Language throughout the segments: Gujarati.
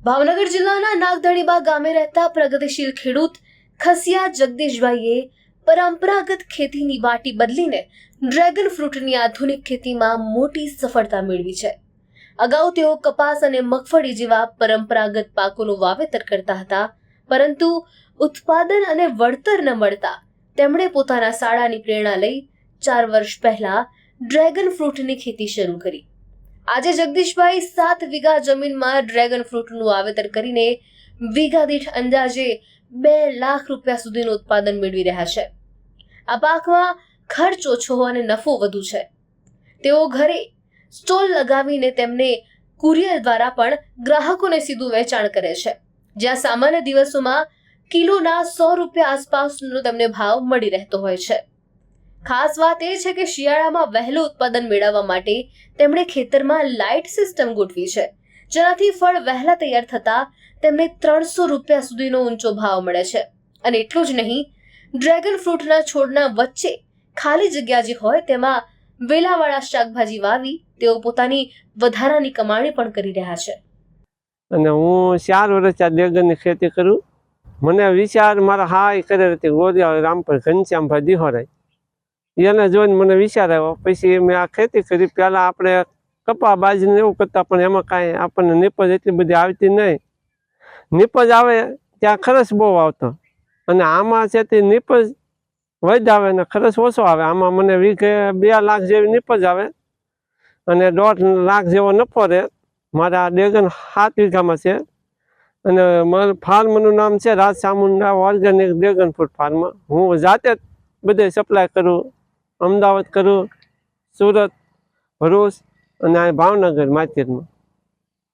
ભાવનગર જિલ્લાના નાગધણીબા ગામે રહેતા પ્રગતિશીલ ખેડૂત ખસિયા જગદીશભાઈએ પરંપરાગત ખેતીની વાટી બદલીને ડ્રેગન ફ્રૂટની આધુનિક ખેતીમાં મોટી સફળતા મેળવી છે। અગાઉ તેઓ કપાસ અને મગફળી જેવા પરંપરાગત પાકોનું વાવેતર કરતા હતા, પરંતુ ઉત્પાદન અને વળતર ન મળતા તેમણે પોતાના શાળાની પ્રેરણા લઈ 4 વર્ષ પહેલા ડ્રેગન ફ્રૂટની ખેતી શરૂ કરી। આજે જગદીશભાઈ 7 વીઘા જમીનમાં ડ્રેગન ફ્રૂટનું વાવેતર કરીને વીઘા દીઠ અંદાજે 2 લાખ રૂપિયા સુધીનું ઉત્પાદન મેળવી રહ્યા છે। આ પાકમાં ખર્ચ ઓછો અને નફો વધુ છે। તેઓ ઘરે સ્ટોલ લગાવીને તેમને કુરિયર દ્વારા પણ ગ્રાહકોને સીધું વેચાણ કરે છે, જ્યાં સામાન્ય દિવસોમાં કિલોના 100 રૂપિયા આસપાસનો તેમને ભાવ મળી રહેતો હોય છે। ખાસ વાત એ છે કે શિયાળામાં વહેલું ઉત્પાદન મેળવવા માટે તેમણે ખેતરમાં લાઇટ સિસ્ટમ ગોઠવી છે, જેનાથી ફળ વહેલા તૈયાર થતા તેમને 300 રૂપિયા સુધીનો ઊંચો ભાવ મળે છે। અને એટલું જ નહીં, ડ્રેગન ફ્રૂટના છોડના વચ્ચે ખાલી જગ્યા જે હોય તેમાં વેલાવાળા શાકભાજી વાવી તેઓ પોતાની વધારાની કમાણી પણ કરી રહ્યા છે। અને હું 4 વર્ષ આ ડ્રેગનની ખેતી કરું। મને વિચાર મારા હાય કરે હતી ગોરિયા રામપર ઘનશ્યામભાઈ દિહોરાય, એને જોઈને મને વિચાર આવ્યો। પછી મેં આ ખેતી કરી। પહેલાં આપણે કપા બાજરીને એવું કરતા, પણ એમાં કાંઈ આપણને નીપજ એટલી બધી આવતી નહીં। નીપજ આવે ત્યાં ખર્ચ બહુ આવતો, અને આમાં છે તે નીપજ વધ આવે ને ખર્ચ ઓછો આવે। આમાં મને વીઘે 2 લાખ જેવી નીપજ આવે અને 1.5 લાખ જેવો નફો રહે। મારા ડ્રેગન 7 વીઘામાં છે, અને મારું ફાર્મનું નામ છે Raj Chamunda organic dragon fruit farm. હું જાતે જ બધે સપ્લાય કરું, અમદાવાદ કરું, સુરત, ભરૂચ અને આ ભાવનગર માર્કેટમાં।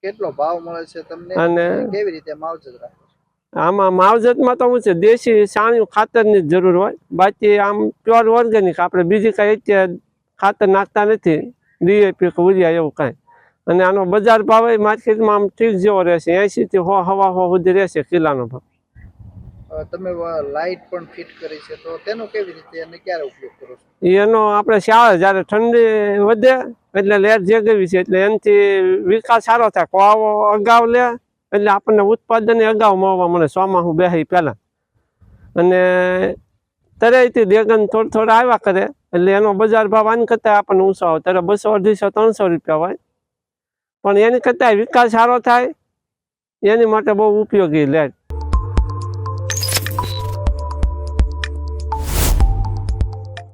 કેટલો ભાવ મળે છે તમને અને કેવી રીતે માવજત રાખો છો? આમાં માવજતમાં તો શું છે, દેશી છાણિયું ખાતરની જ જરૂર હોય, બાકી આમ પ્યોર ઓર્ગેનિક આપણે બીજી કાંઈ અત્યારે ખાતર નાખતા નથી, ડીએપી કે ઉરિયા એવું કાંઈ। અને આનો બજાર ભાવ માર્કેટમાં આમ ઠીક જેવો રહેશે, 80 થી 100 સુધી રહેશે કિલોનો ભાવ। તમે લાઇટ પણ ફિટ કરી છે, તો તેનો કેવી રીતે અને ક્યારે ઉપયોગ કરો છો? એનો આપણે શાળા જ્યારે ઠંડી વધે એટલે લેટ જગાવી છે, એટલે એનાથી વિકાસ સારો થાય। કોવો અગાઉ લે એટલે આપણને ઉત્પાદન અગાઉ મળવા મળે, ચોમાસું બેસી પહેલાં। અને તરેથી ડ્રેગન થોડા આવ્યા કરે એટલે એનો બજાર ભાવ આની કરતાં આપણને ઊંચો આવે। ત્યારે 200, 250, 300 રૂપિયા હોય, પણ એની કરતાં વિકાસ સારો થાય એની માટે બહુ ઉપયોગી લેટ।